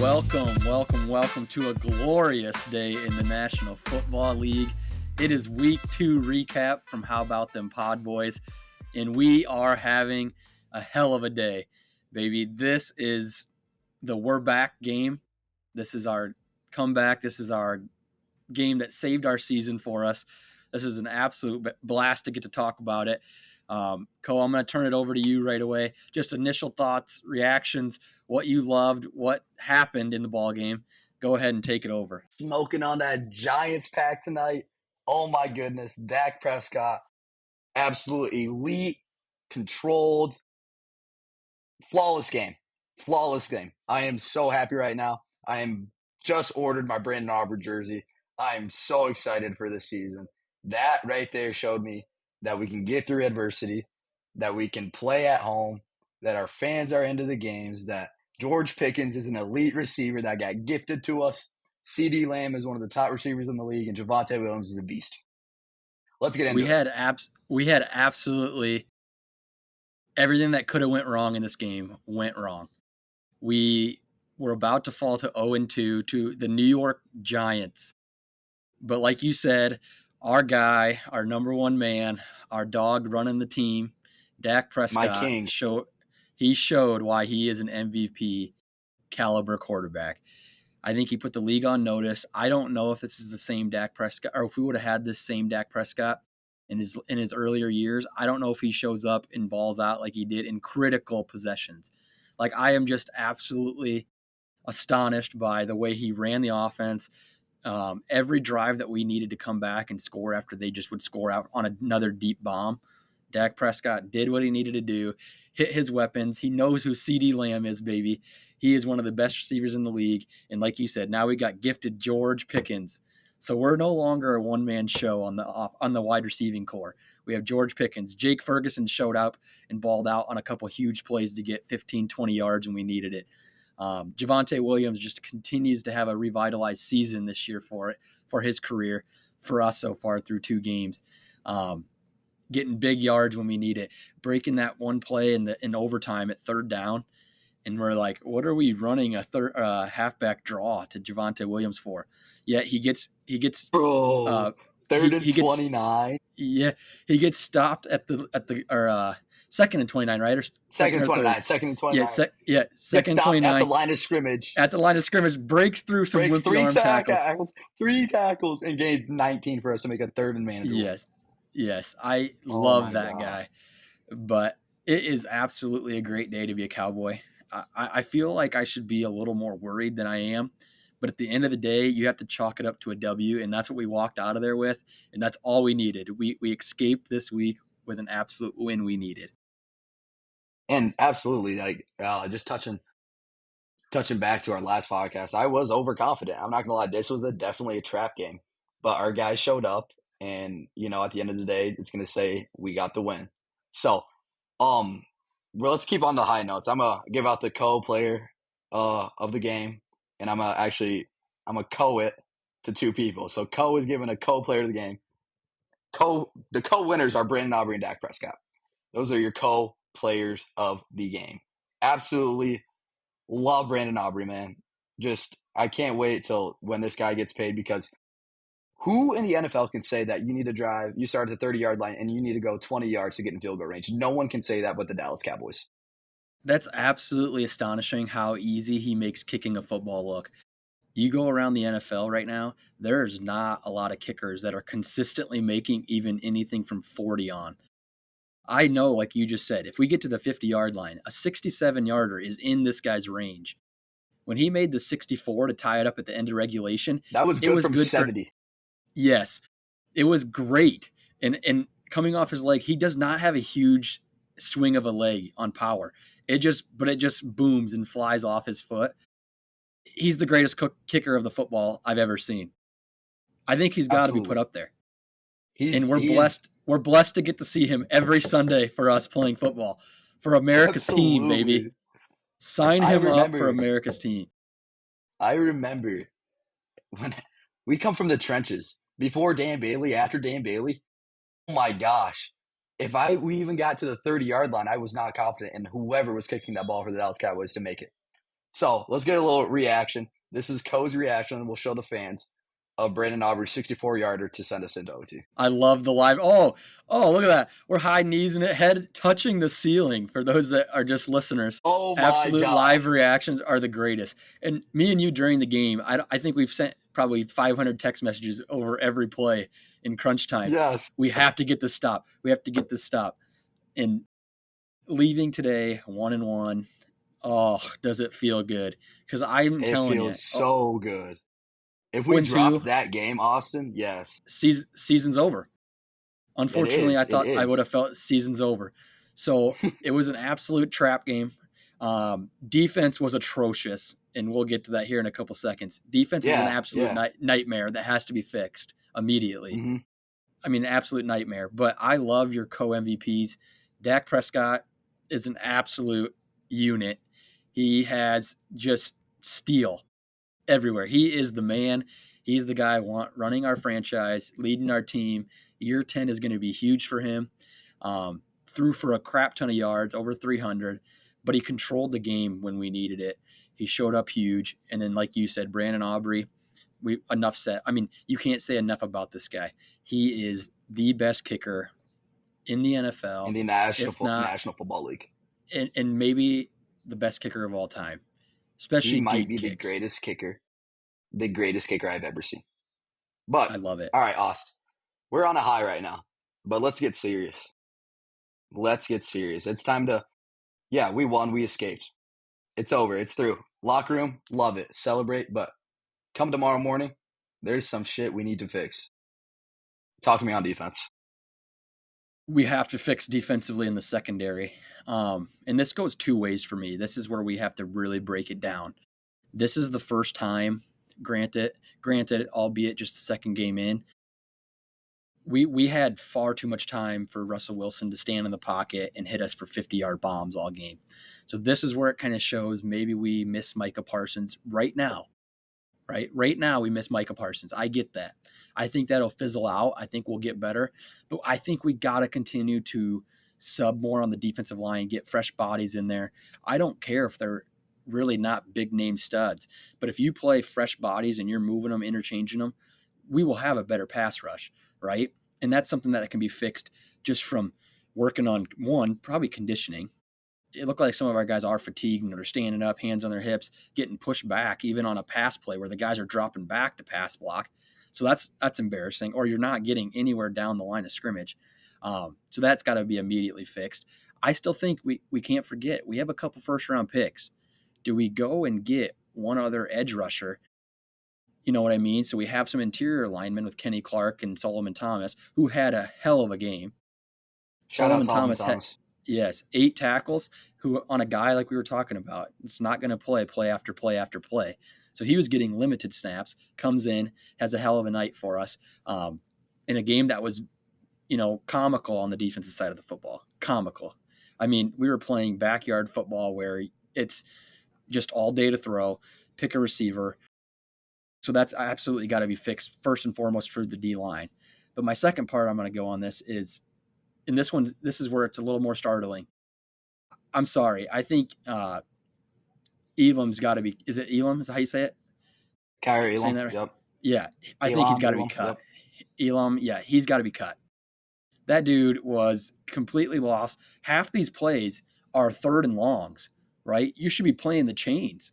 Welcome to a glorious day in the National Football League. It is week 2 recap from How About Them Podboys, and we are having a hell of a day, baby. This is the We're Back game. This is our comeback. This is our game that saved our season for us. This is an absolute blast to get to talk about it. Cole, I'm going to turn it over to you right away. Just initial thoughts, reactions, what you loved, what happened in the ball game. Go ahead and take it over. Smoking on that Giants pack tonight. Oh my goodness. Dak Prescott, absolute elite, controlled, flawless game. I am so happy right now. I am just ordered my Brandon Aubrey jersey. I am so excited for this season. That right there showed me that we can get through adversity, that we can play at home, that our fans are into the games, that George Pickens is an elite receiver that got gifted to us. CeeDee Lamb is one of the top receivers in the league, and Javonte Williams is a beast. Let's get into it. We had absolutely everything that could have went wrong in this game went wrong. We were about to fall to 0-2 to the New York Giants. But like you said, our guy, our number one man, our dog running the team, Dak Prescott, my king, showed why he is an MVP caliber quarterback. I think he put the league on notice. I don't know if this is the same Dak Prescott, or if we would have had this same Dak Prescott in his earlier years. I don't know if he shows up and balls out like he did in critical possessions. Like, I am just absolutely astonished by the way he ran the offense. Every drive that we needed to come back and score after they just would score out on another deep bomb, Dak Prescott did what he needed to do, hit his weapons. He knows who CeeDee Lamb is, baby. He is one of the best receivers in the league. And like you said, now we got gifted George Pickens. So we're no longer a one-man show on the wide receiving core. We have George Pickens. Jake Ferguson showed up and balled out on a couple huge plays to get 15, 20 yards when we needed it. Javonte Williams just continues to have a revitalized season this year for his career, for us so far through 2 games. Getting big yards when we need it, breaking that one play in overtime at 3rd down. And we're like, what are we running a halfback draw to Javonte Williams for? Yet he gets 3rd and 29. Yeah, he gets stopped at the 2nd and 29, right? Or second and 29. Yeah, second and 29 at the line of scrimmage. Breaks through some wimpy arm tackles. 3 tackles and gains 19 for us to make a 3rd and manageable. Yes, I love that guy. But it is absolutely a great day to be a Cowboy. I feel like I should be a little more worried than I am. But at the end of the day, you have to chalk it up to a W, and that's what we walked out of there with, and that's all we needed. We escaped this week with an absolute win we needed. And absolutely, just touching back to our last podcast, I was overconfident. I'm not going to lie. This was definitely a trap game. But our guys showed up, and, at the end of the day, it's going to say we got the win. So, let's keep on the high notes. I'm going to give out the co-player of the game, and I'm going to co-it to 2 people. So, Co is given a co-player of the game. The co-winners are Brandon Aubrey and Dak Prescott. Those are your co-players of the game. Absolutely love Brandon Aubrey, man. I can't wait till when this guy gets paid, because who in the NFL can say that you need to drive, you start at the 30-yard line, and you need to go 20 yards to get in field goal range? No one can say that but the Dallas Cowboys. That's absolutely astonishing how easy he makes kicking a football look. You go around the NFL right now, there's not a lot of kickers that are consistently making even anything from 40 on. I know, like you just said, if we get to the 50-yard line, a 67-yarder is in this guy's range. When he made the 64 to tie it up at the end of regulation, that was good from 70. Yes, it was great. And coming off his leg, he does not have a huge swing of a leg on power. It just booms and flies off his foot. He's the greatest kicker of the football I've ever seen. I think he's got to be put up there. We're blessed to get to see him every Sunday for us playing football for America's team, baby. Sign him up for America's team. I remember when we come from the trenches. Before Dan Bailey, after Dan Bailey, oh my gosh. If we even got to the 30-yard line, I was not confident in whoever was kicking that ball for the Dallas Cowboys to make it. So let's get a little reaction. This is Co's reaction, and we'll show the fans of Brandon Aubrey's 64-yarder to send us into OT. I love the live. Oh, look at that. We're high knees in it, head touching the ceiling for those that are just listeners. Oh, my Absolute God. live reactions are the greatest. And me and you during the game, I think we've sent probably 500 text messages over every play in crunch time. Yes. We have to get this stop. We have to get this stop. And leaving today 1-1, oh, does it feel good? Because I'm telling you. It feels so good. If we Win dropped two. that game, Austin, yes. Season's over. Unfortunately, I thought I would have felt season's over. So it was an absolute trap game. Defense was atrocious, and we'll get to that here in a couple seconds. Defense is an absolute nightmare that has to be fixed immediately. Mm-hmm. I mean, absolute nightmare. But I love your co-MVPs. Dak Prescott is an absolute unit. He has just steel everywhere. He is the man. He's the guy running our franchise, leading our team. Year 10 is going to be huge for him. Threw for a crap ton of yards, over 300, but he controlled the game when we needed it. He showed up huge. And then, like you said, Brandon Aubrey, enough said. I mean, you can't say enough about this guy. He is the best kicker in the NFL. In the National Football League. And maybe the best kicker of all time. Especially he might be kicks. the greatest kicker I've ever seen. But I love it. All right, Austin. We're on a high right now, but let's get serious. It's time to, we won. We escaped. It's over. It's through. Locker room, love it. Celebrate. But come tomorrow morning, there's some shit we need to fix. Talk to me on defense. We have to fix defensively in the secondary. And this goes two ways for me. This is where we have to really break it down. This is the first time, granted, albeit just the second game in, we had far too much time for Russell Wilson to stand in the pocket and hit us for 50-yard bombs all game. So this is where it kind of shows maybe we miss Micah Parsons right now. Right now we miss Micah Parsons. I get that. I think that'll fizzle out. I think we'll get better. But I think we got to continue to sub more on the defensive line, get fresh bodies in there. I don't care if they're really not big name studs. But if you play fresh bodies and you're moving them, interchanging them, we will have a better pass rush, right? And that's something that can be fixed just from working on, one, probably conditioning. It looked like some of our guys are fatigued and they're standing up, hands on their hips, getting pushed back, even on a pass play where the guys are dropping back to pass block. So that's embarrassing, or you're not getting anywhere down the line of scrimmage. So that's got to be immediately fixed. I still think we can't forget, we have a couple first-round picks. Do we go and get one other edge rusher? You know what I mean? So we have some interior linemen with Kenny Clark and Solomon Thomas, who had a hell of a game. Solomon Thomas. Had 8 tackles, who on a guy like we were talking about, it's not going to play after play after play. So he was getting limited snaps, comes in, has a hell of a night for us in a game that was, comical on the defensive side of the football. Comical. I mean, we were playing backyard football where it's just all day to throw, pick a receiver. So that's absolutely got to be fixed first and foremost for the D-line. But my second part I'm going to go on this is, and this is where it's a little more startling. I'm sorry. I think Elam's got to be – is it Elam? Is that how you say it? Kyrie Elam, right? Yep. Yeah, I think he's got to be cut. Yep. Elam, yeah, he's got to be cut. That dude was completely lost. Half these plays are third and longs, right? You should be playing the chains.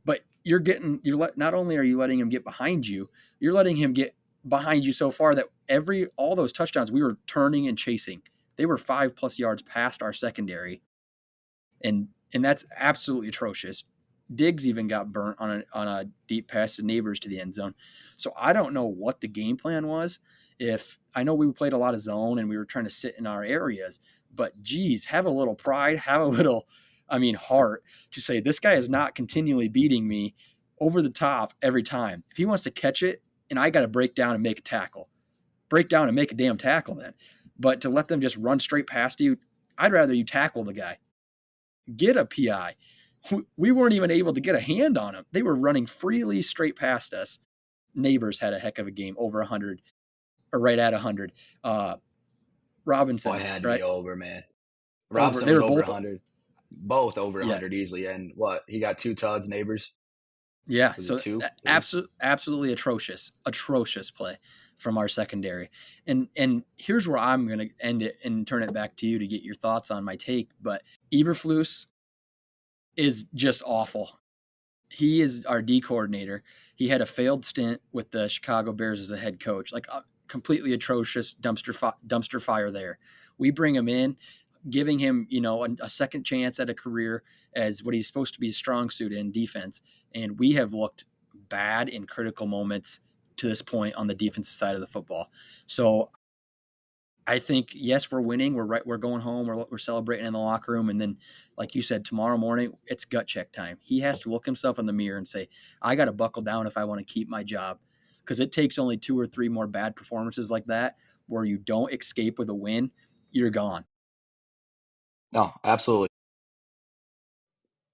But not only are you letting him get behind you, you're letting him get behind you so far that all those touchdowns we were turning and chasing. They were 5+ yards past our secondary. And that's absolutely atrocious. Diggs even got burnt on a deep pass to Neighbors to the end zone. So I don't know what the game plan was. I know we played a lot of zone and we were trying to sit in our areas, but geez, have a little pride, have a little, heart to say this guy is not continually beating me over the top every time. If he wants to catch it and I got to break down and make a tackle, break down and make a damn tackle then. But to let them just run straight past you, I'd rather you tackle the guy. Get a PI. We weren't even able to get a hand on him. They were running freely straight past us. Neighbors had a heck of a game, over 100, or right at 100. Robinson. Boy, had right? to be over, man. Robinson they was were over both 100. both over Yeah. 100 easily. And what, he got 2 tuds, neighbors? Yeah, Was it so 2? 2? absolutely atrocious play from our secondary. And here's where I'm going to end it and turn it back to you to get your thoughts on my take. But Eberflus is just awful. He is our D coordinator. He had a failed stint with the Chicago Bears as a head coach, like a completely atrocious dumpster fire there. We bring him in, giving him, a second chance at a career as what he's supposed to be a strong suit in defense. And we have looked bad in critical moments to this point on the defensive side of the football. So I think, yes, we're winning. We're going home. We're celebrating in the locker room. And then, like you said, tomorrow morning, it's gut check time. He has to look himself in the mirror and say, I got to buckle down if I want to keep my job. Because it takes only 2 or 3 more bad performances like that where you don't escape with a win, you're gone. No, absolutely.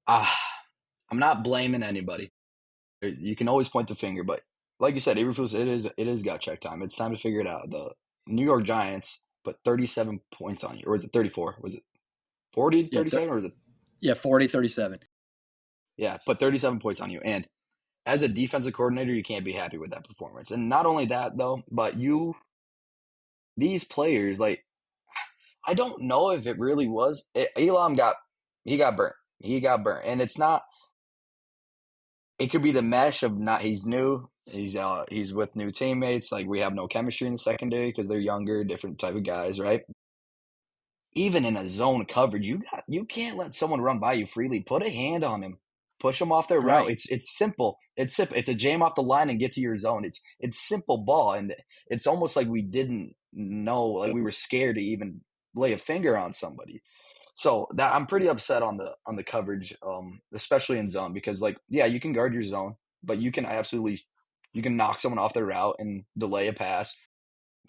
Ah, I'm not blaming anybody. You can always point the finger, but like you said, Eberflus, it is gut check time. It's time to figure it out. The New York Giants put 37 points on you, or was it 34? Was it 40 to Yeah, 37, or was it? 40-37. Yeah, put 37 points on you. And as a defensive coordinator, you can't be happy with that performance. And not only that, though, but these players, like, I don't know if it really was. Elam he got burnt. He got burnt, and it's not. It could be the mesh of not. He's new. He's with new teammates. Like, we have no chemistry in the secondary because they're younger, different type of guys, right? Even in a zone coverage, you can't let someone run by you freely. Put a hand on him, push them off their route. Right. It's simple. It's simple. It's a jam off the line and get to your zone. It's simple ball, and it's almost like we didn't know, like we were scared to even lay a finger on somebody. So that I'm pretty upset on the coverage, especially in zone, because, like, yeah, you can guard your zone, but you can knock someone off their route and delay a pass.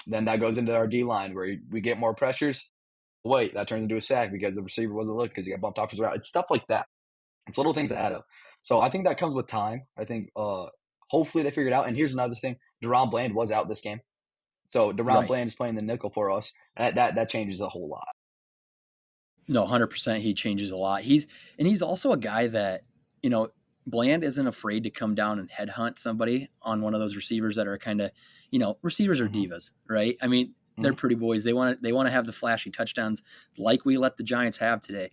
Then that goes into our D line where we get more pressures. Wait, that turns into a sack because the receiver wasn't looking because he got bumped off his route. It's stuff like that. It's little things that add up. So I think that comes with time. I think hopefully they figure it out. And here's another thing: Deron Bland was out this game, so Deron Right. Bland is playing the nickel for us. That changes a whole lot. No, 100% he changes a lot. He's also a guy that, you know, Bland isn't afraid to come down and headhunt somebody on one of those receivers that are kind of, receivers are Hmm. divas, right? I mean, they're Hmm. pretty boys. They want to have the flashy touchdowns like we let the Giants have today.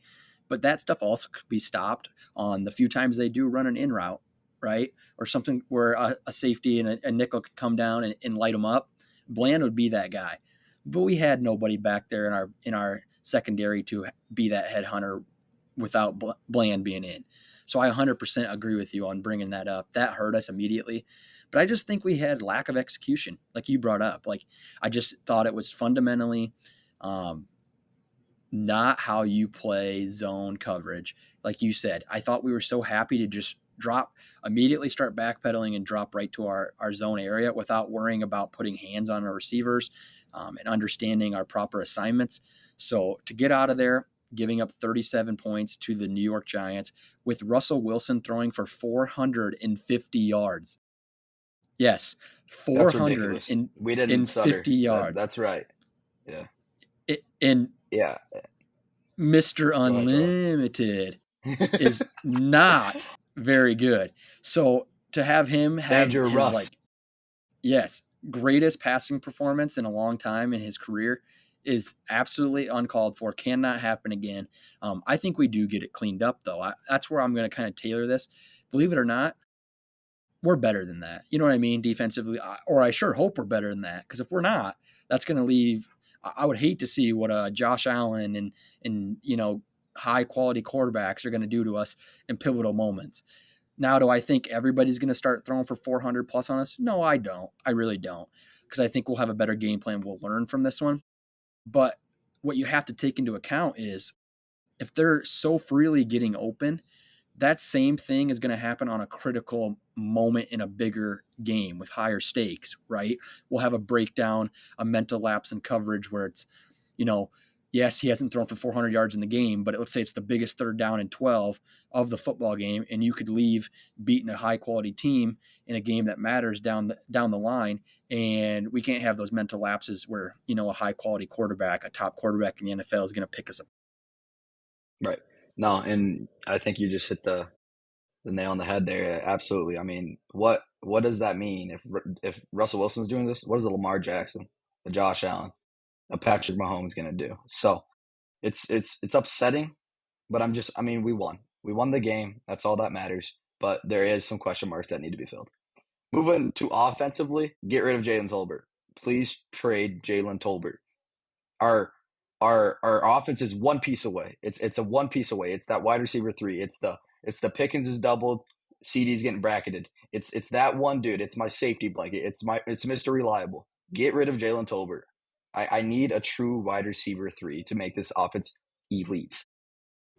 But that stuff also could be stopped on the few times they do run an in route, right? Or something where a safety and a nickel could come down and light them up. Bland would be that guy. But we had nobody back there in our secondary to be that headhunter without Bland being in. So I 100% agree with you on bringing that up. That hurt us immediately. But I just think we had lack of execution, like you brought up. Like, I just thought it was fundamentally not how you play zone coverage. Like you said, I thought we were so happy to just immediately start backpedaling and drop right to our zone area without worrying about putting hands on our receivers and understanding our proper assignments. So to get out of there, giving up 37 points to the New York Giants with Russell Wilson throwing for 450 yards. Yes, That's ridiculous. We didn't 450 stutter. yards. That's right. Yeah. And Yeah. Mr. Go ahead. Go Unlimited is not very good. So to have him have Danger his, Russ. like, yes, greatest passing performance in a long time in his career is absolutely uncalled for. Cannot happen again. I think we do get it cleaned up, though. That's where I'm going to kind of tailor this. Believe it or not, we're better than that. You know what I mean? Defensively, or I sure hope we're better than that. Because if we're not, that's going to leave. I would hate to see what Josh Allen and high quality quarterbacks are going to do to us in pivotal moments. Now, do I think everybody's going to start throwing for 400 plus on us? No, I don't. I really don't. Because I think we'll have a better game plan. We'll learn from this one. But what you have to take into account is if they're so freely getting open, that same thing is going to happen on a critical moment in a bigger game with higher stakes, right? We'll have a breakdown, a mental lapse in coverage where it's, yes, he hasn't thrown for 400 yards in the game, but let's say it's the biggest third down and 12 of the football game, and you could leave beating a high quality team in a game that matters down the line, and we can't have those mental lapses where a high quality quarterback, a top quarterback in the NFL, is going to pick us up. Right. No, and I think you just hit the nail on the head there. Absolutely. I mean, what does that mean if Russell Wilson's doing this? What is a Lamar Jackson, a Josh Allen, a Patrick Mahomes going to do? So it's upsetting, but I mean, we won. We won the game. That's all that matters. But there is some question marks that need to be filled. Moving to offensively, get rid of Jalen Tolbert. Please trade Jalen Tolbert. Our our offense is one piece away. It's a one piece away. It's that wide receiver three. It's the Pickens is doubled. CD's getting bracketed. It's that one dude. It's my safety blanket. It's Mr. Reliable. Get rid of Jalen Tolbert. I need a true wide receiver three to make this offense elite.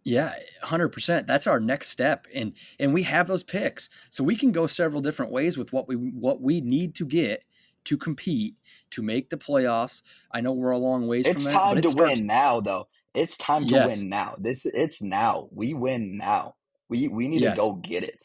Yeah, 100%. That's our next step, and we have those picks, so we can go several different ways with what we need to get to compete to make the playoffs. I know we're a long ways from It's that, but time it to starts. win now, though. It's time to Yes, win now. It's now. We win now. We need to yes, go get it.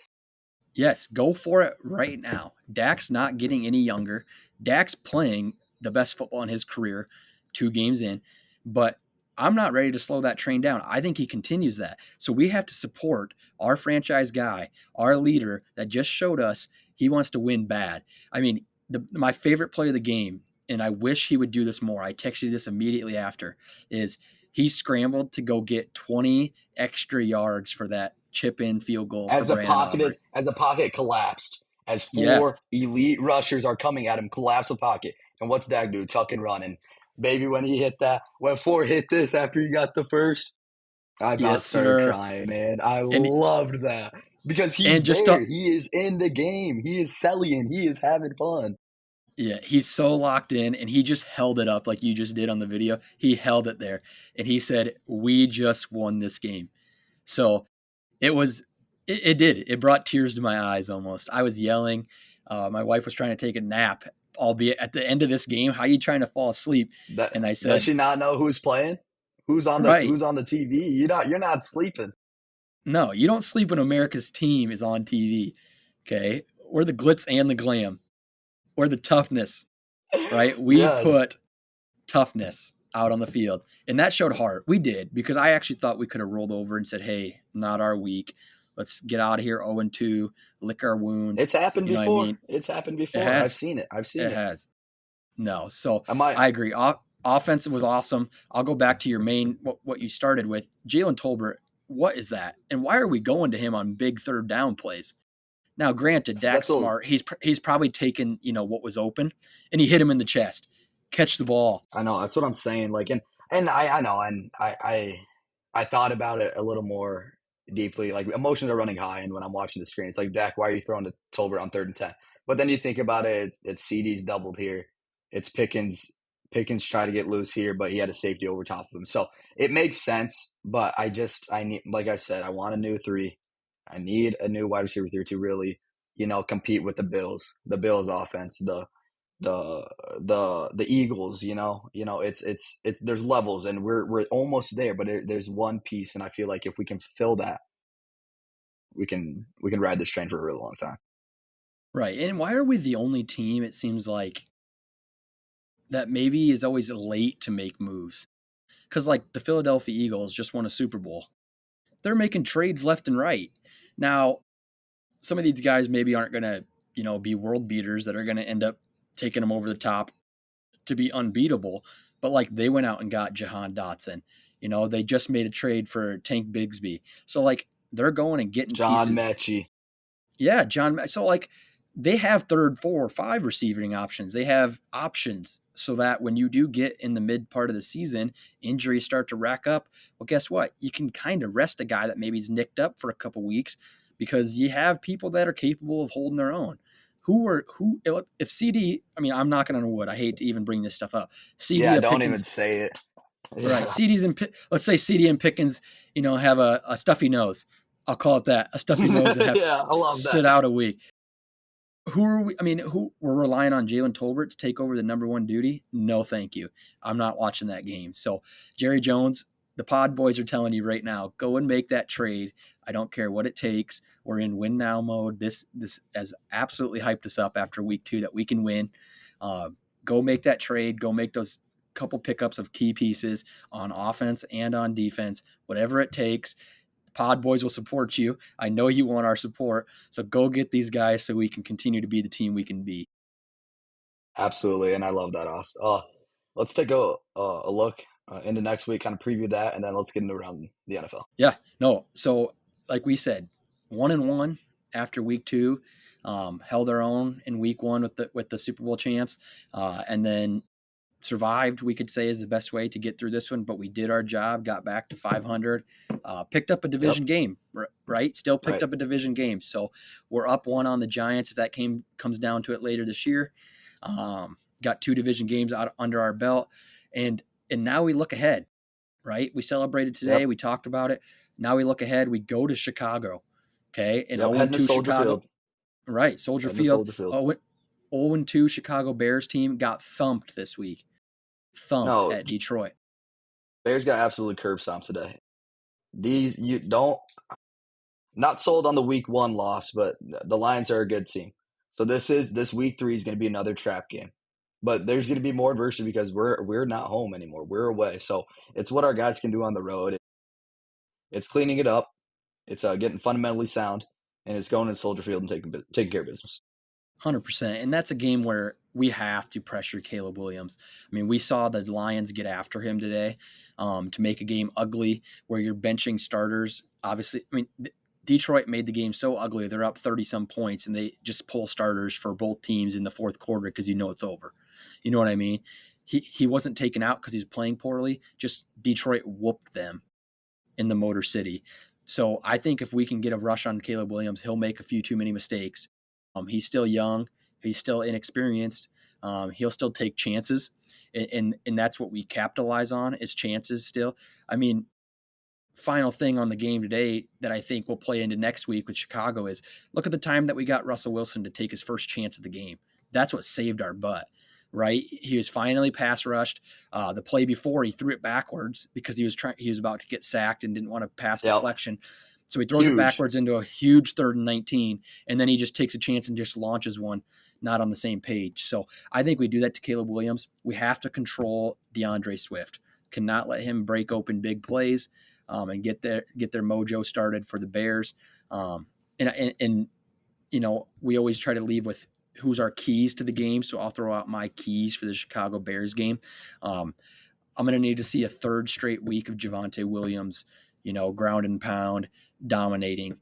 yes. Go for it right now. Dak's not getting any younger. Dak's playing the best football in his career, 2 games in, but I'm not ready to slow that train down. I think he continues that. So we have to support our franchise guy, our leader that just showed us he wants to win bad. I mean, my favorite play of the game, and I wish he would do this more. I texted you this immediately after, is he scrambled to go get 20 extra yards for that chip in field goal for Brandon Aubrey. As the pocket collapsed, as Yes, four elite rushers are coming at him, collapse the pocket. And what's Dak do? Tuck and run. And baby, when he hit that, when Four hit this after he got the first, I about yes, started sir. crying, man. I And loved that because and he's just there. He is in the game. He is selling. He is having fun. yeah, he's so locked in, and he just held it up like you just did on the video. He held it there, and he said, "We just won this game." So it was, it did. It brought tears to my eyes almost. I was yelling. My wife was trying to take a nap, albeit at the end of this game. How are you trying to fall asleep? That And I does said, she not know who's playing? "Right, Who's on the TV? You're not sleeping. no, you don't sleep when America's team is on TV." Okay, we're the glitz and the glam. We're the toughness, right? We Yes. put toughness out on the field. And that showed heart. We did, because I actually thought we could have rolled over and said, hey, not our week. Let's get out of here 0-2, lick our wounds. It's happened You know what I before. mean? It's happened It before. I've has. seen it. I've seen It it. has. No. So I might I agree. Offense was awesome. I'll go back to your main, what you started with. Jalen Tolbert, what is that? And why are we going to him on big third down plays? Now, granted, Dak's that's a smart. He's probably taken, what was open, and he hit him in the chest. Catch the ball. I know, that's what I'm saying. Like and I know, and I thought about it a little more deeply. Like emotions are running high, and when I'm watching the screen, it's like, Dak, why are you throwing to Tolbert on 3rd and 10? But then you think about it, it's CD's doubled here. It's Pickens. Pickens tried to get loose here, but he had a safety over top of him. So it makes sense, but I need, like I said, I want a new three. I need a new wide receiver three to really, compete with the Bills offense, the the Eagles. It's there's levels, and we're almost there, but there's one piece, and I feel like if we can fulfill that, we can ride this train for a really long time. Right. And why are we the only team, it seems like, that maybe is always late to make moves? Because, like, the Philadelphia Eagles just won a Super Bowl. They're making trades left and right. Now, some of these guys maybe aren't going to, be world beaters that are going to end up taking them over the top to be unbeatable. But, like, they went out and got Jahan Dotson. They just made a trade for Tank Bigsby. So, like, they're going and getting John pieces. Mechie. Yeah, John. So, like, they have 3rd, 4, or 5 receiving options. They have options so that when you do get in the mid part of the season, injuries start to rack up. Well, guess what? You can kind of rest a guy that maybe is nicked up for a couple weeks because you have people that are capable of holding their own. If CD, I mean, I'm knocking on wood. I hate to even bring this stuff up. CD, Yeah, a don't even Pickens, say it. right? Yeah. Let's say CD and Pickens, have a stuffy nose. I'll call it that, a stuffy nose, and have Yeah, to I love that. sit out a week. Who are we? I mean, who we're relying on Jalen Tolbert to take over the number 1 duty? No, thank you. I'm not watching that game. So, Jerry Jones, the Podboys are telling you right now, go and make that trade. I don't care what it takes. We're in win now mode. This has absolutely hyped us up after week 2 that we can win. Go make that trade. Go make those couple pickups of key pieces on offense and on defense, whatever it takes. Podboys will support you. I know you want our support. So go get these guys so we can continue to be the team we can be. Absolutely, and I love that, Aust. Let's take a look into next week, kind of preview that, and then let's get into around the NFL. Yeah, no. So like we said, 1-1 after week 2, held our own in week 1 with the Super Bowl champs, and then survived, we could say, is the best way to get through this one, but we did our job, got back to 500, picked up a division game, right? Still picked up a division game. So we're up 1 on the Giants if that comes down to it later this year. Got 2 division games out under our belt, and now we look ahead, right? We celebrated today. We talked about it. Now we look ahead. We go to Chicago, okay? And 0-2 Chicago. Field. Right, Soldier Field. 0-2 Chicago Bears team got thumped this week. At Detroit. Bears got absolutely curb stomped today. Not sold on the week 1 loss, but the Lions are a good team. So this week 3 is going to be another trap game. But there's going to be more adversity because we're not home anymore. We're away. So it's what our guys can do on the road. It's cleaning it up. It's getting fundamentally sound, and it's going to Soldier Field and taking care of business. 100%. And that's a game where we have to pressure Caleb Williams. I mean, we saw the Lions get after him today to make a game ugly where you're benching starters. Obviously, I mean, Detroit made the game so ugly. They're up 30-some points, and they just pull starters for both teams in the fourth quarter because it's over. You know what I mean? He wasn't taken out because he's playing poorly. Just Detroit whooped them in the Motor City. So I think if we can get a rush on Caleb Williams, he'll make a few too many mistakes. He's still young. He's still inexperienced. He'll still take chances, and that's what we capitalize on is chances still. I mean, final thing on the game today that I think will play into next week with Chicago is look at the time that we got Russell Wilson to take his first chance of the game. That's what saved our butt, right? He was finally pass rushed. The play before he threw it backwards because he was about to get sacked and didn't want to pass deflection. So he throws it backwards into a huge 3rd and 19, and then he just takes a chance and just launches one, not on the same page. So I think we do that to Caleb Williams. We have to control DeAndre Swift. Cannot let him break open big plays and get their mojo started for the Bears. And we always try to leave with who's our keys to the game. So I'll throw out my keys for the Chicago Bears game. I'm going to need to see a 3rd straight week of Javonte Williams, ground and pound, dominating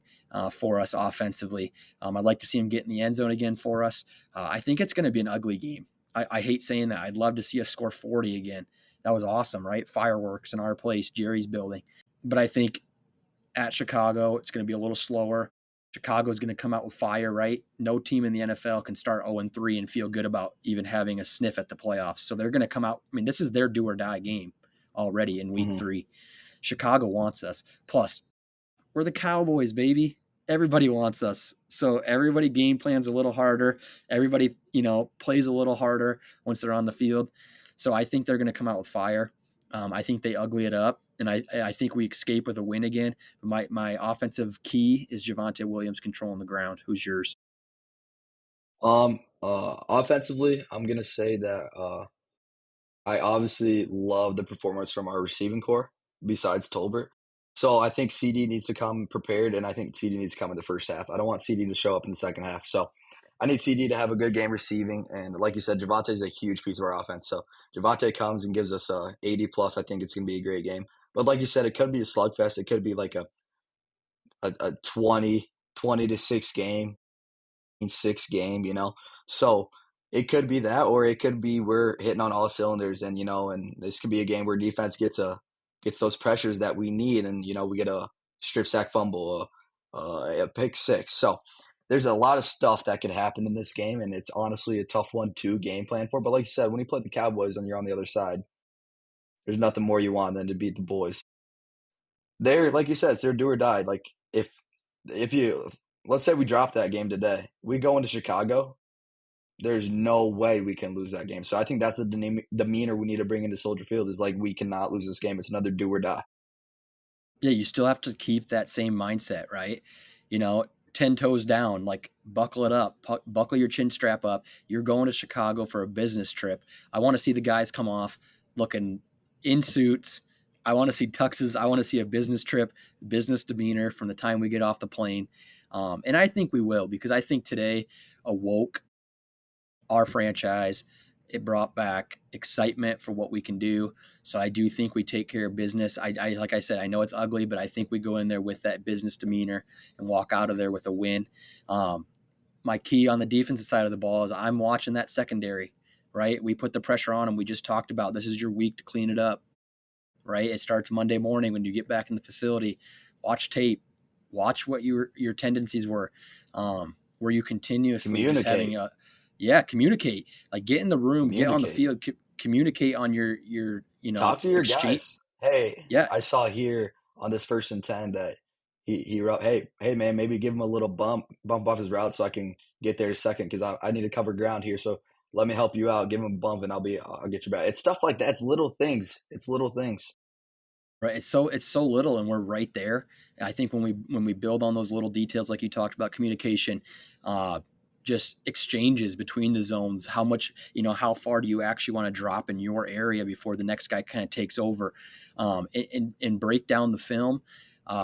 for us offensively. I'd like to see him get in the end zone again for us. I think it's going to be an ugly game. I hate saying that. I'd love to see us score 40 again. That was awesome, right? Fireworks in our place, Jerry's building. But I think at Chicago, it's going to be a little slower. Chicago's going to come out with fire, right? No team in the NFL can start 0-3 and feel good about even having a sniff at the playoffs. So they're going to come out. I mean, this is their do or die game already in week 3. Chicago wants us. Plus, we're the Cowboys, baby. Everybody wants us. So everybody game plans a little harder. Everybody, plays a little harder once they're on the field. So I think they're going to come out with fire. I think they ugly it up. And I think we escape with a win again. My offensive key is Javonte Williams controlling the ground. Who's yours? Offensively, I'm going to say that I obviously love the performance from our receiving core besides Tolbert. So I think CD needs to come prepared, and I think CD needs to come in the first half. I don't want CD to show up in the second half. So I need CD to have a good game receiving. And like you said, Javonte is a huge piece of our offense. So Javonte comes and gives us 80+. I think it's going to be a great game. But like you said, it could be a slugfest. It could be like a 20-6 game, 6 game, So it could be that, or it could be we're hitting on all cylinders, and and this could be a game where defense gets those pressures that we need, and we get a strip sack fumble, a pick 6. So there's a lot of stuff that could happen in this game, and it's honestly a tough one to game plan for. But like you said, when you play the Cowboys and you're on the other side, there's nothing more you want than to beat the boys. They're, like you said, it's their do or die. Like if you, let's say we drop that game today, we go into Chicago, there's no way we can lose that game. So I think that's the demeanor we need to bring into Soldier Field is like, we cannot lose this game. It's another do or die. Yeah, you still have to keep that same mindset, right? 10 toes down, like buckle it up, buckle your chin strap up. You're going to Chicago for a business trip. I want to see the guys come off looking in suits, I want to see tuxes. I want to see a business trip, business demeanor from the time we get off the plane. And I think we will, because I think today awoke our franchise. It brought back excitement for what we can do. So I do think we take care of business. I like I said, I know it's ugly, but I think we go in there with that business demeanor and walk out of there with a win. My key on the defensive side of the ball is I'm watching that secondary, right? We put the pressure on them. We just talked about this is your week to clean it up, right? It starts Monday morning when you get back in the facility. Watch tape. Watch what your tendencies were. Were you continuously just having Communicate. communicate, like get in the room, get on the Communicate. field, communicate on your Talk to your exchange. guys. Hey, Yeah, I saw here on this 1st and 10 that he wrote, hey man, maybe give him a little bump off his route so I can get there second because I need to cover ground here. So let me help you out. Give him a bump and I'll get you back. It's stuff like that. It's little things. It's little things. right. It's so little, and we're right there. I think when we build on those little details, like you talked about, communication, just exchanges between the zones, how much, how far do you actually want to drop in your area before the next guy kind of takes over, and break down the film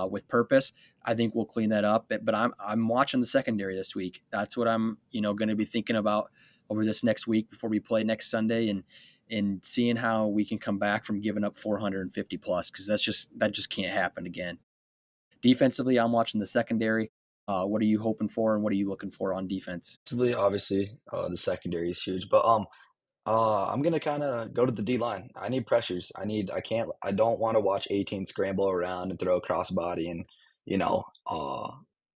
with purpose. I think we'll clean that up. But I'm watching the secondary this week. That's what I'm going to be thinking about over this next week before we play next Sunday, and seeing how we can come back from giving up 450 plus, because that just can't happen again. Defensively, I'm watching the secondary. What are you hoping for, and what are you looking for on defense? Obviously, the secondary is huge, but I'm gonna kind of go to the D line. I need pressures. I don't want to watch 18 scramble around and throw a crossbody and you know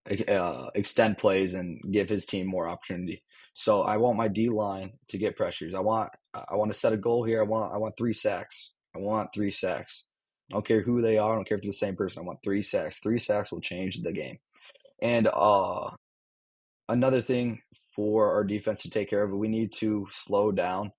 extend plays and give his team more opportunity. So I want my D line to get pressures. I want to set a goal here. I want 3 sacks. I want 3 sacks. I don't care who they are. I don't care if they're the same person. I want 3 sacks. 3 sacks will change the game. And another thing for our defense to take care of, we need to slow down,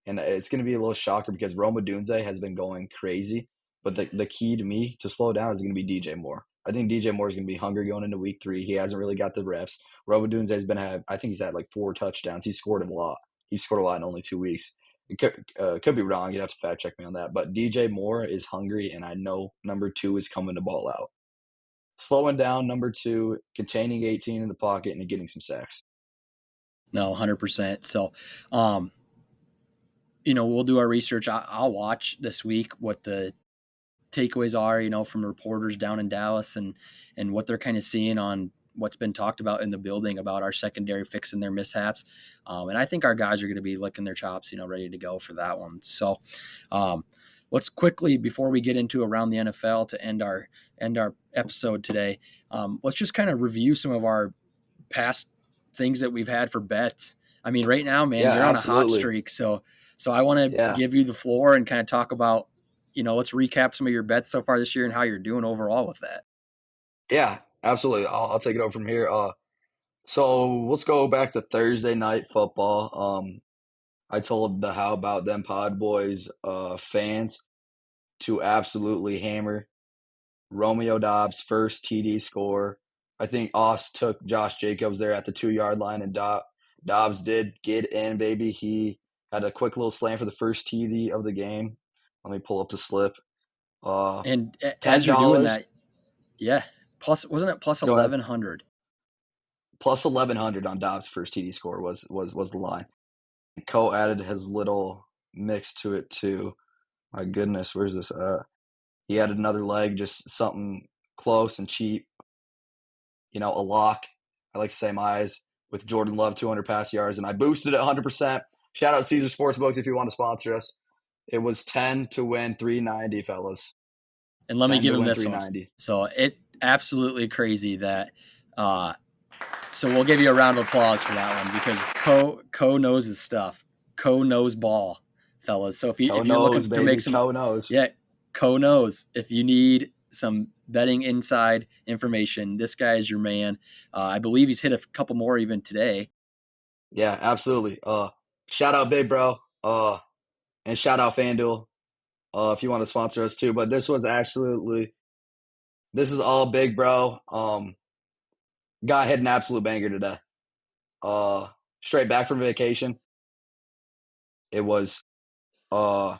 and it's going to be a little shocker because Roma Dunze has been going crazy. But the key to me to slow down is going to be DJ Moore. I think DJ Moore is going to be hungry going into week 3. He hasn't really got the reps. Roma Dunze I think he's had like 4 touchdowns. He scored a lot. He scored a lot in only 2 weeks. It could be wrong. You'd have to fact check me on that. But DJ Moore is hungry, and I know number 2 is coming to ball out. Slowing down number 2, containing 18 in the pocket, and getting some sacks. No, 100%. So, we'll do our research. I'll watch this week what the takeaways are, from reporters down in Dallas, and what they're kind of seeing on what's been talked about in the building about our secondary fixing their mishaps. And I think our guys are going to be licking their chops, ready to go for that one. So, let's quickly, before we get into Around the NFL to end our episode today, let's just kind of review some of our past things that we've had for bets. I mean, right now, man, Yeah, you're on a hot absolutely. streak. So I want to Yeah. give you the floor and kind of talk about, let's recap some of your bets so far this year and how you're doing overall with that. Yeah, absolutely. I'll take it over from here. So let's go back to Thursday night football. I told the How About Them Podboys fans to absolutely hammer Romeo Dobbs' first TD score. I think Oss took Josh Jacobs there at the 2-yard line, and Dobbs did get in, baby. He had a quick little slam for the first TD of the game. Let me pull up the slip. And ten as you're doing dollars. that, yeah, wasn't it plus Go ahead. 1,100? Plus 1,100 on Dobbs' first TD score was the line. Cole added his little mix to it too. My goodness, where's this at? He added another leg, just something close and cheap. A lock. I like to say my eyes with Jordan Love 200 pass yards, and I boosted it 100%. Shout out Caesar Sportsbooks if you want to sponsor us. It was 10 to win 390, fellas. And let me 10 give to him win this one. 390. So it absolutely crazy that. So we'll give you a round of applause for that one, because Co knows his stuff. Co knows ball, fellas. So if you're looking knows, to make baby. some, Co knows. yeah, Co knows. If you need some betting inside information, this guy is your man. I believe he's hit a couple more even today. Yeah, absolutely. Shout out Big Bro. And shout out FanDuel. If you want to sponsor us too. But this is all Big Bro. Guy hit an absolute banger today. Straight back from vacation. It was a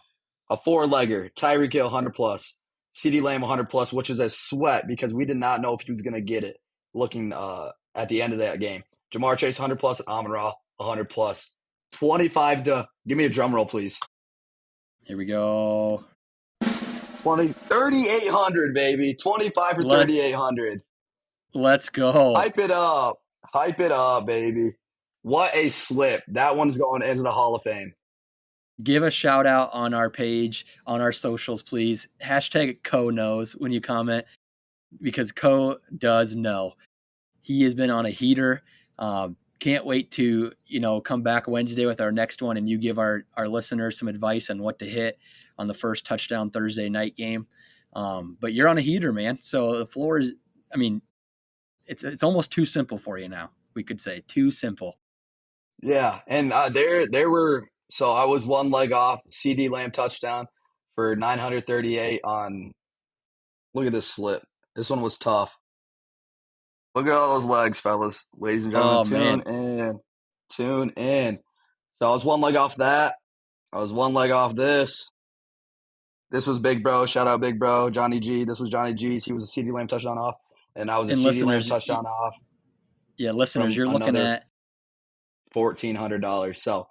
4-legger, Tyreek Hill 100 plus. CeeDee Lamb 100 plus, which is a sweat because we did not know if he was going to get it looking at the end of that game. Jamar Chase 100 plus, and Amon-Ra 100 plus. 25 to, give me a drum roll, please. Here we go. 3,800, baby. 25 for 3,800. Let's go. Hype it up. Hype it up, baby. What a slip. That one's going into the Hall of Fame. Give a shout out on our page, on our socials, please. Hashtag Co knows when you comment, because Co does know. He has been on a heater. Can't wait to, come back Wednesday with our next one, and you give our listeners some advice on what to hit on the first touchdown Thursday night game. But you're on a heater, man. So the floor is, it's almost too simple for you now. We could say too simple. Yeah, and there were. So I was one leg off. CeeDee Lamb touchdown for 938 on. Look at this slip. This one was tough. Look at all those legs, fellas, ladies and gentlemen. Tune in. So I was one leg off that. I was one leg off this. This was Big Bro. Shout out Big Bro, Johnny G. This was Johnny G's. He was a CeeDee Lamb touchdown off, and I was a CeeDee Lamb touchdown off. Yeah, listeners, you're looking at $1,400. So.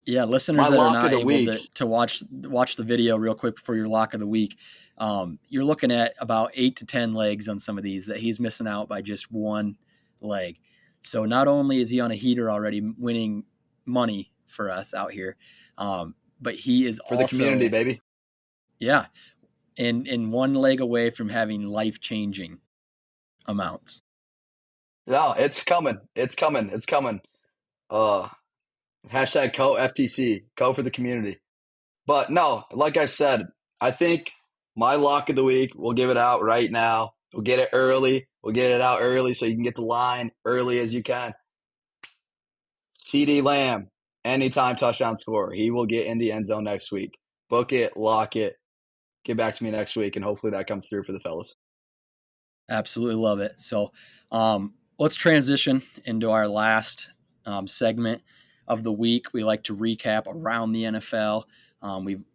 Yeah, listeners that are not able to watch the video real quick for your lock of the week, you're looking at about 8 to 10 legs on some of these that he's missing out by just one leg. So not only is he on a heater already winning money for us out here, but he is for the community, baby. Yeah, and one leg away from having life-changing amounts. No, it's coming. It's coming. It's coming. Hashtag CoFTC, Co for the community. But no, like I said, I think my lock of the week, we'll give it out right now. We'll get it early. We'll get it out early so you can get the line early as you can. CeeDee Lamb, anytime touchdown scorer. He will get in the end zone next week. Book it, lock it. Get back to me next week, and hopefully that comes through for the fellas. Absolutely love it. So let's transition into our last segment of the week. We like to recap around the NFL.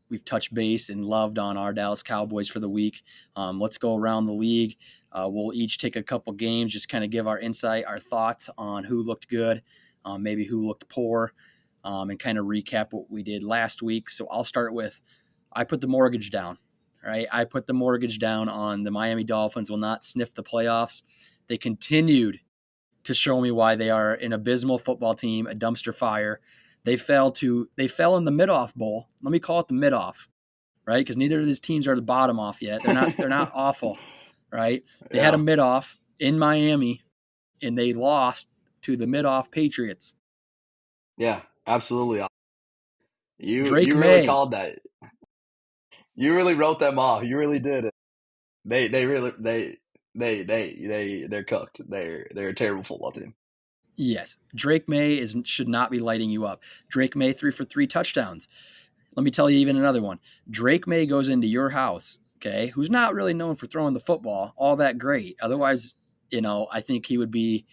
We've touched base and loved on our Dallas Cowboys for the week. Let's go around the league. We'll each take a couple games, just kind of give our insight, our thoughts on who looked good, maybe who looked poor, and kind of recap what we did last week. So I'll start with, I put the mortgage down, right? I put the mortgage down on the Miami Dolphins will not sniff the playoffs. They continued to show me why they are an abysmal football team, a dumpster fire. They fell in the mid-off bowl. Let me call it the mid-off, right? Because neither of these teams are the bottom off yet. They're not awful, right? They had a mid-off in Miami, and they lost to the mid-off Patriots. Yeah, absolutely. You really called that. You really wrote them off. You really did. They're cooked. They're a terrible football team. Yes. Drake May should not be lighting you up. Drake May 3 for 3 touchdowns. Let me tell you even another one. Drake May goes into your house, okay, who's not really known for throwing the football all that great. Otherwise, I think he would be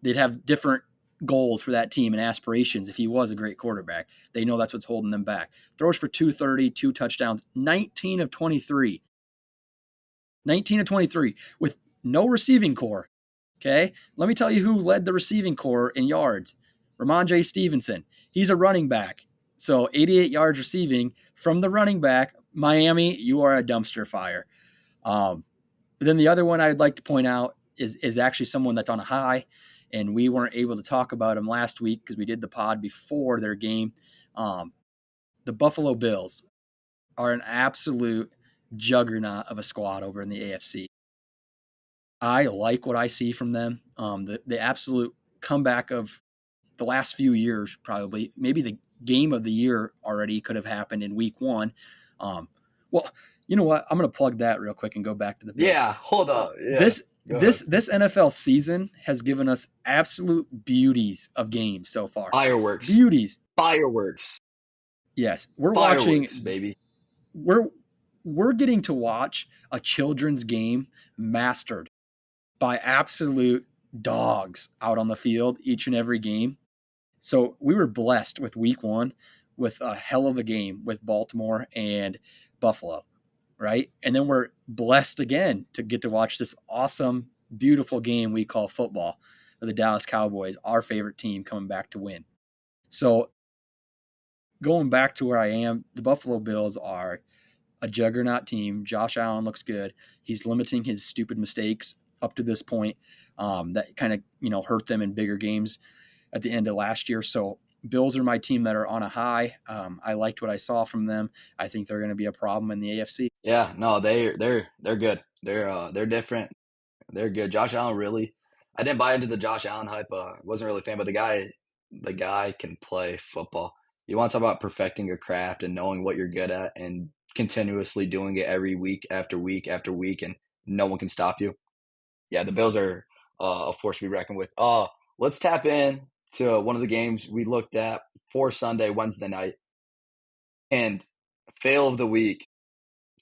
they'd have different goals for that team and aspirations if he was a great quarterback. They know that's what's holding them back. Throws for 230, 2 touchdowns, 19 of 23. 19 of 23 with no receiving core. Okay, let me tell you who led the receiving core in yards. Ramondre Stevenson. He's a running back. So 88 yards receiving from the running back. Miami, you are a dumpster fire. But then the other one I'd like to point out is actually someone that's on a high, and we weren't able to talk about him last week because we did the pod before their game. The Buffalo Bills are an absolute juggernaut of a squad over in the AFC. I like what I see from them. The absolute comeback of the last few years, probably. Maybe the game of the year already could have happened in week 1. Well, you know what? I'm going to plug that real quick and go back to the Bills. Yeah, hold up. Yeah. This NFL season has given us absolute beauties of games so far. Fireworks. Beauties. Fireworks. Yes. We're Fireworks, watching, baby. We're getting to watch a children's game mastered by absolute dogs out on the field each and every game. So we were blessed with week 1 with a hell of a game with Baltimore and Buffalo. right? And then we're blessed again to get to watch this awesome, beautiful game we call football of the Dallas Cowboys, our favorite team, coming back to win. So going back to where I am, the Buffalo Bills are a juggernaut team. Josh Allen looks good. He's limiting his stupid mistakes up to this point, that kind of hurt them in bigger games at the end of last year. So Bills are my team that are on a high. I liked what I saw from them. I think they're going to be a problem in the AFC. Yeah, no, they're good. They're different. They're good. Josh Allen really. I didn't buy into the Josh Allen hype. Wasn't really a fan, but the guy can play football. You want to talk about perfecting your craft and knowing what you're good at and continuously doing it every week after week after week, and no one can stop you. Yeah, the Bills are a force to be reckoned with. Let's tap in to one of the games we looked at for Sunday, Wednesday night, and fail of the week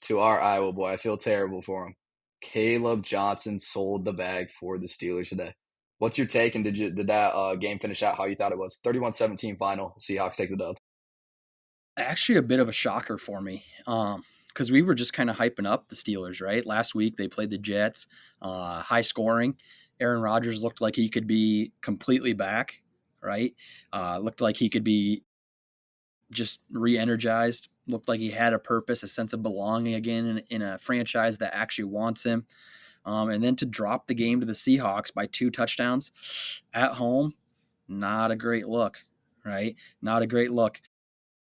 to our Iowa boy. I feel terrible for him. Caleb Johnson sold the bag for the Steelers today. What's your take, and did that game finish out how you thought it was? 31-17 final. Seahawks take the dub. Actually, a bit of a shocker for me, because we were just kind of hyping up the Steelers, right? Last week they played the Jets, high scoring. Aaron Rodgers looked like he could be completely back, right? Looked like he could be just re-energized. Looked like he had a purpose, a sense of belonging again in a franchise that actually wants him. And then to drop the game to the Seahawks by 2 touchdowns at home, not a great look, right? Not a great look.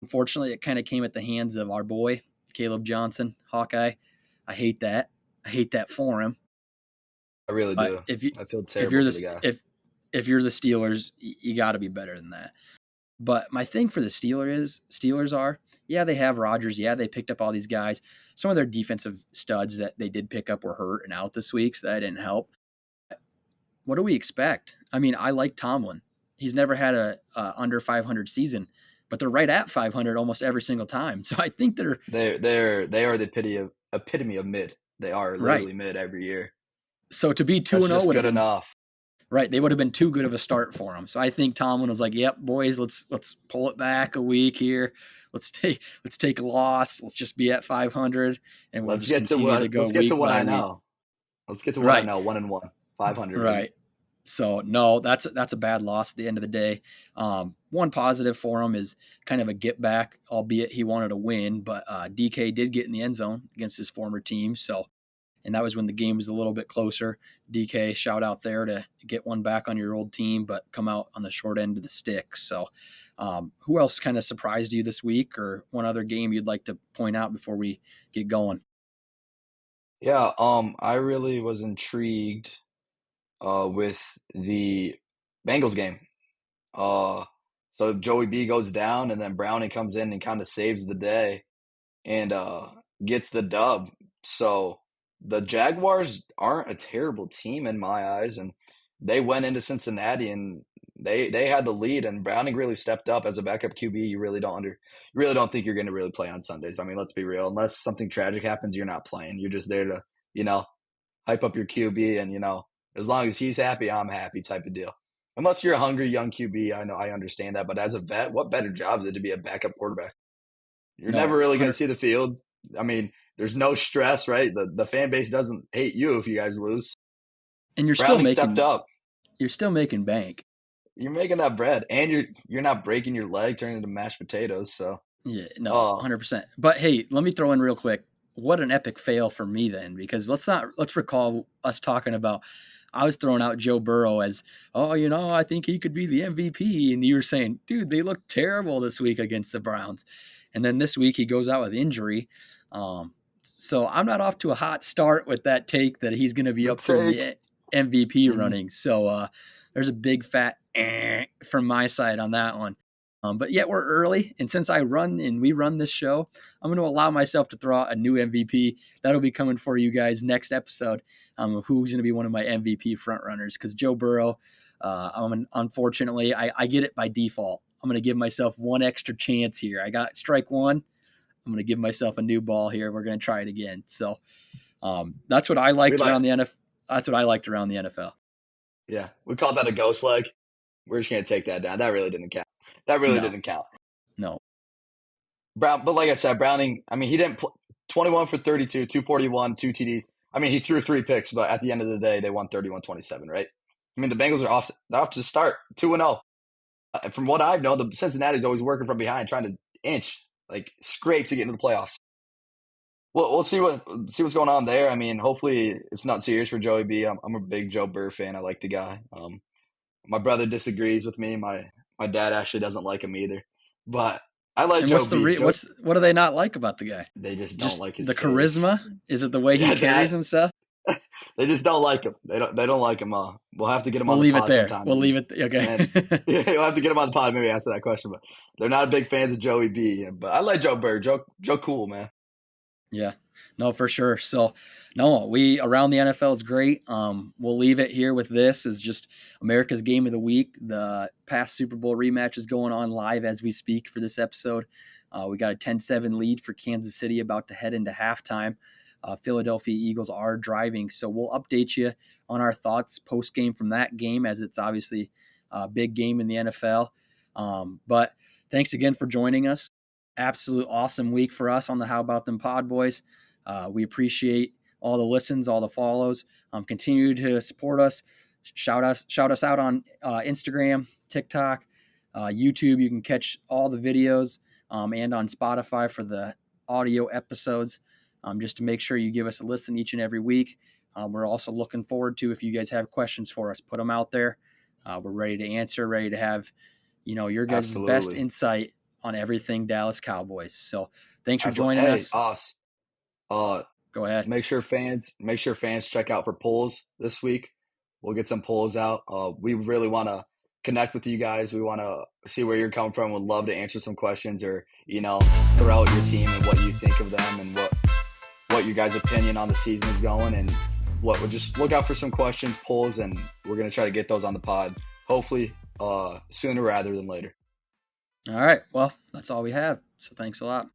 Unfortunately, it kind of came at the hands of our boy, Caleb Johnson, Hawkeye. I hate that. I hate that for him. I really But do. I feel if terrible you're for the the guy. if you're the Steelers, you got to be better than that. But my thing for the Steelers are, yeah, they have Rodgers. Yeah, they picked up all these guys. Some of their defensive studs that they did pick up were hurt and out this week, so that didn't help. What do we expect? I mean, I like Tomlin. He's never had a under 500 season, but they're right at 500 almost every single time. So I think they're They are the epitome of mid. They are right. literally mid every year. So to be 2 That's and 0 just would have good been enough. right. They would have been too good of a start for them. So I think Tomlin was like, "Yep, boys, let's pull it back a week here. Let's take a loss. Let's just be at 500, and we'll Let's just get to continue to what go let's get to week what by I week." know. Let's get to what I Right, know. 1-1, 500 baby. right. So no, that's a bad loss at the end of the day. One positive for him is kind of a get back, albeit he wanted to win, but DK did get in the end zone against his former team. So, and that was when the game was a little bit closer. DK, shout out there to get one back on your old team, but come out on the short end of the stick. So, who else kind of surprised you this week, or one other game you'd like to point out before we get going? Yeah, I really was intrigued with the Bengals game. Uh, so Joey B goes down, and then Browning comes in and kind of saves the day and gets the dub. So the Jaguars aren't a terrible team in my eyes, and they went into Cincinnati and they had the lead, and Browning really stepped up as a backup QB. You really don't think you're going to really play on Sundays. I mean, let's be real. Unless something tragic happens, you're not playing. You're just there to you know hype up your QB, and as long as he's happy, I'm happy type of deal. Unless you're a hungry young QB, I know I understand that. But as a vet, what better job is it to be a backup quarterback? You're No, never really going to 100, see the field. I mean, there's no stress, right? The fan base doesn't hate you if you guys lose. and Browning stepped up. you're still making bank. You're making that bread, and you're not breaking your leg, turning into mashed potatoes. So, Yeah, no, oh, 100%. But hey, let me throw in real quick. What an epic fail for me then, because let's recall us talking about. I was throwing out Joe Burrow as, oh, I think he could be the MVP, and you were saying, dude, they look terrible this week against the Browns, and then this week he goes out with injury. So I'm not off to a hot start with that take that he's going to be the up there in take. the MVP Mhm. running. So there's a big fat from my side on that one. But yet we're early, and since we run this show, I'm going to allow myself to throw out a new MVP. That'll be coming for you guys next episode. Of who's going to be one of my MVP front runners? Because Joe Burrow, unfortunately, I get it by default. I'm going to give myself one extra chance here. I got strike one. I'm going to give myself a new ball here. We're going to try it again. So that's what I We liked like, around the NFL. That's what I liked around the NFL. yeah, we call that a ghost leg. We're just gonna take that down. That really didn't count. That really No, didn't count. no, But like I said, Browning. I mean, he didn't. 21 for 32, 241, 2 TDs. I mean, he threw 3 picks, but at the end of the day, they won 31-27, right? I mean, the Bengals are off to start 2-0. From what I've known, the Cincinnati's always working from behind, trying to scrape to get into the playoffs. Well, we'll see what's going on there. I mean, hopefully it's not serious for Joey B. I'm a big Joe Burr fan. I like the guy. My brother disagrees with me. My dad actually doesn't like him either. But I like and Joe B. What do they not like about the guy? They just don't like his the face. Charisma. Is it the way he carries himself? They just don't like him. They don't like him. We'll have to get him on the pod pod sometime. sometime. We'll leave it there. Okay. You'll have to get him on the pod. Maybe answer that question. But they're not big fans of Joey B. But I like Joe Burr. Joe cool, man. Yeah. No, for sure. So, no, around the NFL is great. We'll leave it here with this is just America's Game of the Week. The past Super Bowl rematch is going on live as we speak for this episode. We got a 10-7 lead for Kansas City about to head into halftime. Philadelphia Eagles are driving. So we'll update you on our thoughts post-game from that game, as it's obviously a big game in the NFL. But thanks again for joining us. Absolute awesome week for us on the How About Them Podboys. We appreciate all the listens, all the follows. Continue to support us. Shout us out on Instagram, TikTok, YouTube. You can catch all the videos and on Spotify for the audio episodes. Just to make sure you give us a listen each and every week. We're also looking forward to, if you guys have questions for us, put them out there. We're ready to answer, ready to have, your guys' best insight on everything Dallas Cowboys. So thanks for joining us. Go ahead. Make sure fans check out for polls this week. We'll get some polls out. We really want to connect with you guys. We want to see where you're coming from. Would love to answer some questions or, throw out your team and what you think of them and what your guys' opinion on the season is going, and we'll just look out for some questions, polls, and we're going to try to get those on the pod, hopefully sooner rather than later. All right. Well, that's all we have. So thanks a lot.